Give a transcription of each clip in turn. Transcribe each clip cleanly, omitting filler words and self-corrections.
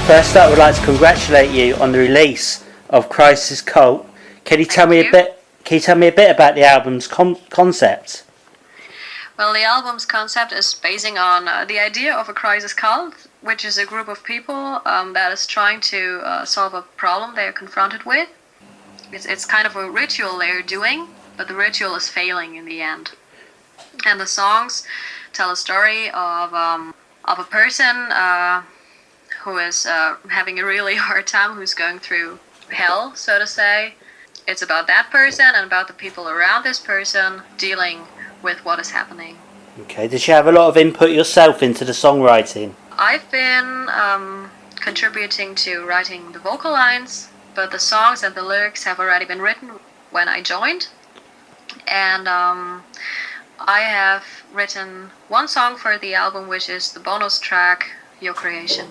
First up, I would like to congratulate you on the release of Crisis Cult. Can you tell me a bit? Can you tell me a bit about the album's concept? Well, the album's concept is basing on the idea of a crisis cult, which is a group of people that is trying to solve a problem they are confronted with. It's kind of a ritual they're doing, but the ritual is failing in the end. And the songs tell a story of a person who is having a really hard time, who's going through hell, so to say. It's about that person and about the people around this person dealing with what is happening. Okay, did you have a lot of input yourself into the songwriting? I've been contributing to writing the vocal lines, but the songs and the lyrics have already been written when I joined. And I have written one song for the album, which is the bonus track, Your Creation.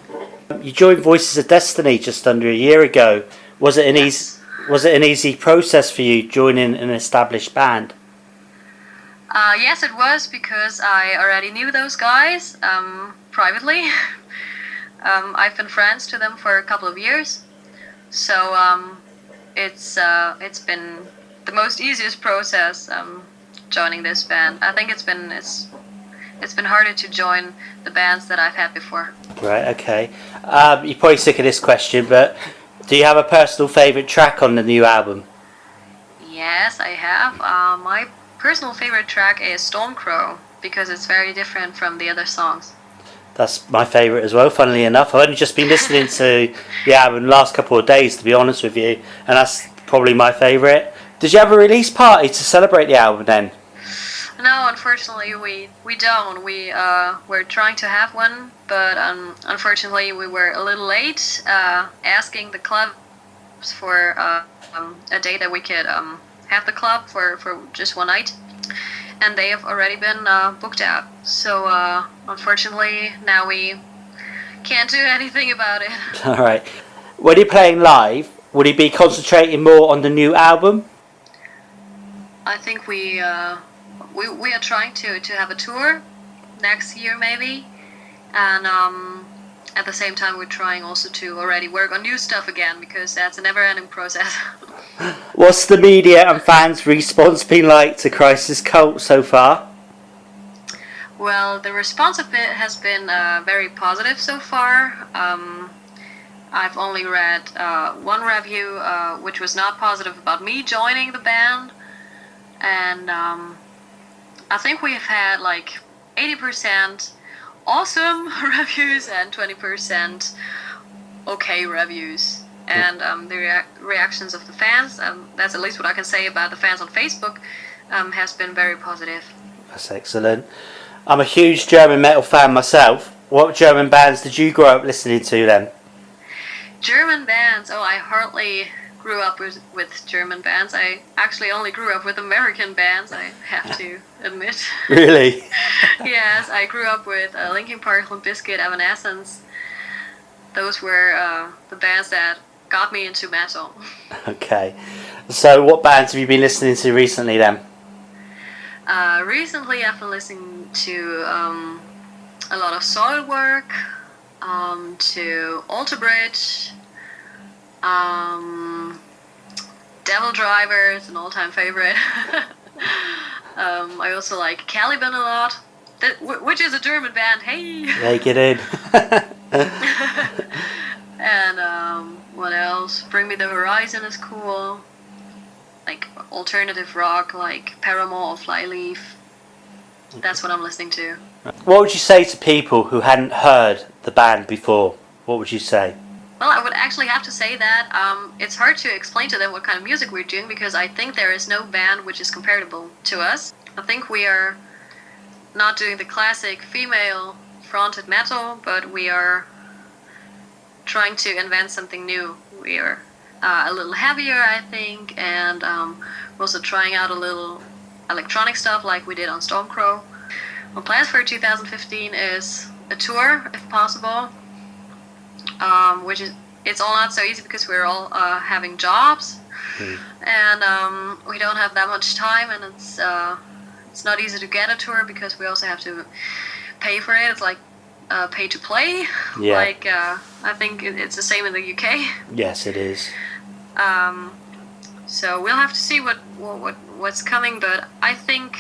You joined Voices of Destiny just under a year ago. Was it an easy process for you joining an established band? Yes, it was, because I already knew those guys privately. I've been friends to them for a couple of years, so it's been the most easiest process joining this band. I think it's been harder to join the bands that I've had before. Right. Okay. You're probably sick of this question, but do you have a personal favourite track on the new album? Yes, I have. My personal favorite track is Storm Crow, because it's very different from the other songs. That's my favourite as well, funnily enough. I've only just been listening to the album the last couple of days, to be honest with you, and that's probably my favourite. Did you have a release party to celebrate the album then? No, unfortunately we don't. We're trying to have one, but unfortunately we were a little late asking the clubs for a day that we could have the club for just one night, and they have already been booked out. So unfortunately now we can't do anything about it. All right. When you're playing live, would you be concentrating more on the new album? I think we are trying to have a tour next year maybe, and at the same time we're trying also to already work on new stuff again, because that's a never-ending process. What's the media and fans' response been like to Crisis Cult so far? Well, the response of it has been very positive so far. I've only read one review which was not positive about me joining the band, and I think we've had like 80% awesome reviews and 20% okay reviews. And the reactions of the fans, that's at least what I can say about the fans on Facebook, has been very positive. That's excellent. I'm a huge German metal fan myself. What German bands did you grow up listening to then? German bands? Oh, I hardly grew up with German bands. I actually only grew up with American bands, I have to admit. Really? Yes, I grew up with Linkin Park, Limp Bizkit, Evanescence. Those were the bands that got me into metal. Okay. So what bands have you been listening to recently then? Recently I've been listening to a lot of Soilwork, to Alter Bridge, Devil Driver is an all-time favorite. I also like Caliban a lot, which is a German band. Hey! Yeah, get in. And what else? Bring Me the Horizon is cool. Like alternative rock, like Paramore or Flyleaf. That's what I'm listening to. What would you say to people who hadn't heard the band before? What would you say? Well, I would actually have to say that it's hard to explain to them what kind of music we're doing, because I think there is no band which is comparable to us. I think we are not doing the classic female fronted metal, but we are trying to invent something new. We are a little heavier, I think, and we're also trying out a little electronic stuff like we did on Stormcrow. Our plans for 2015 is a tour, if possible, which is, it's all not so easy because we're all having jobs, and we don't have that much time, and it's not easy to get a tour because we also have to pay for it. It's like pay to play. Yeah. Like I think it's the same in the UK. Yes, it is. So we'll have to see what's coming, but I think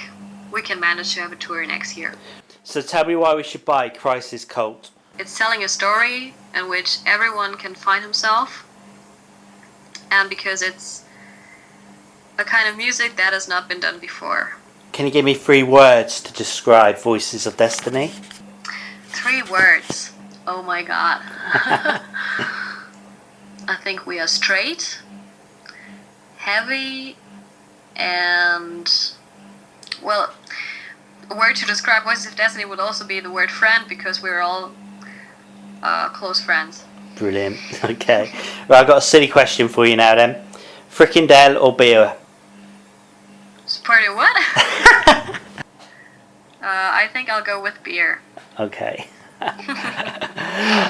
we can manage to have a tour next year. So tell me why we should buy Crisis Cult. It's telling a story in which everyone can find himself, and because it's a kind of music that has not been done before. Can you give me 3 words to describe Voices of Destiny? 3 words. Oh my god. I think we are straight, heavy, and, well, a word to describe Voices of Destiny would also be the word friend, because we're all close friends. Brilliant. Okay. Right, I've got a silly question for you now then. Frickendale or beer? Party what? I think I'll go with beer. Okay.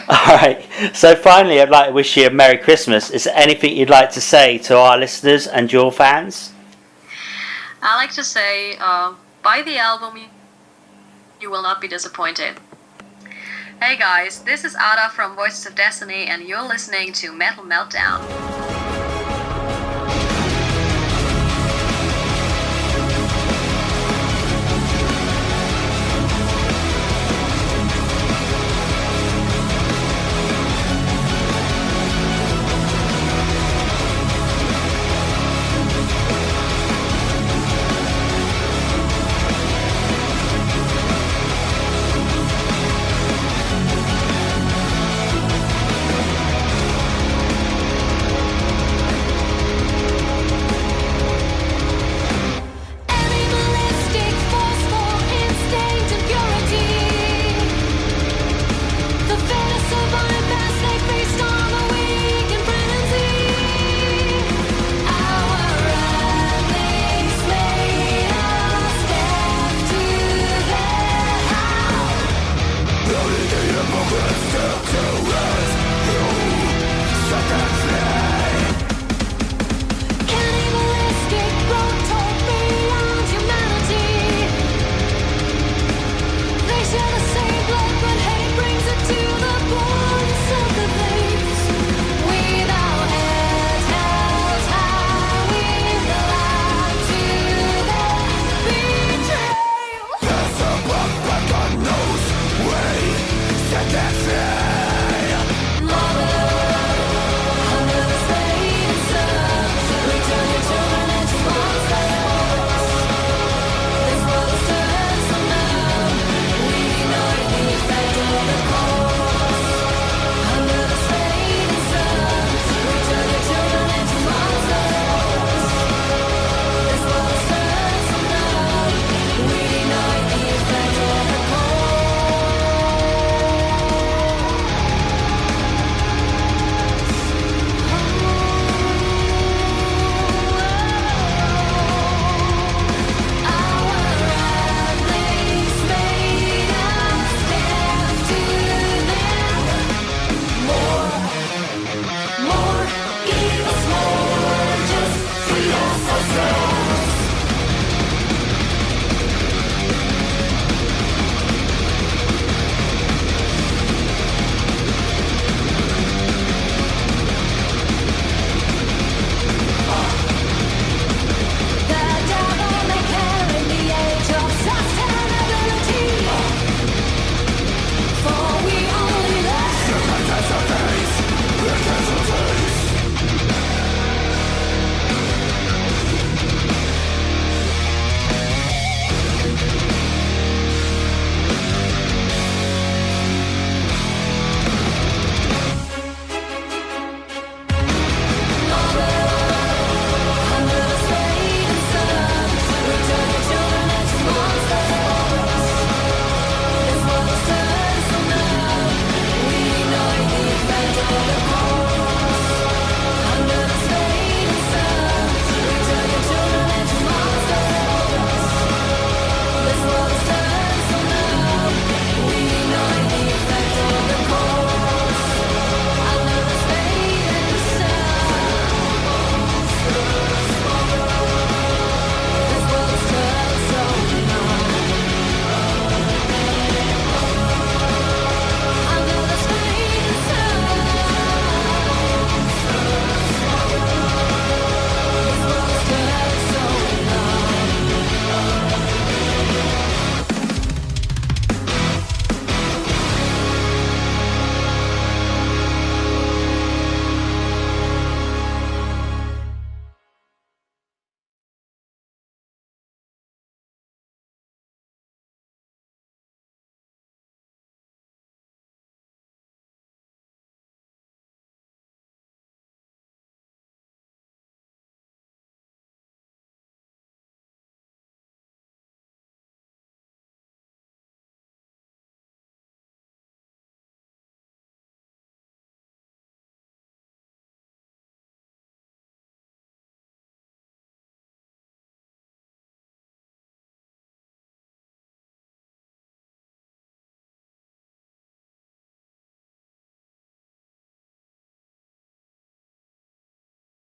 Alright. So finally, I'd like to wish you a Merry Christmas. Is there anything you'd like to say to our listeners and your fans? I like to say, buy the album, you will not be disappointed. Hey guys, this is Ada from Voices of Destiny, and you're listening to Metal Meltdown.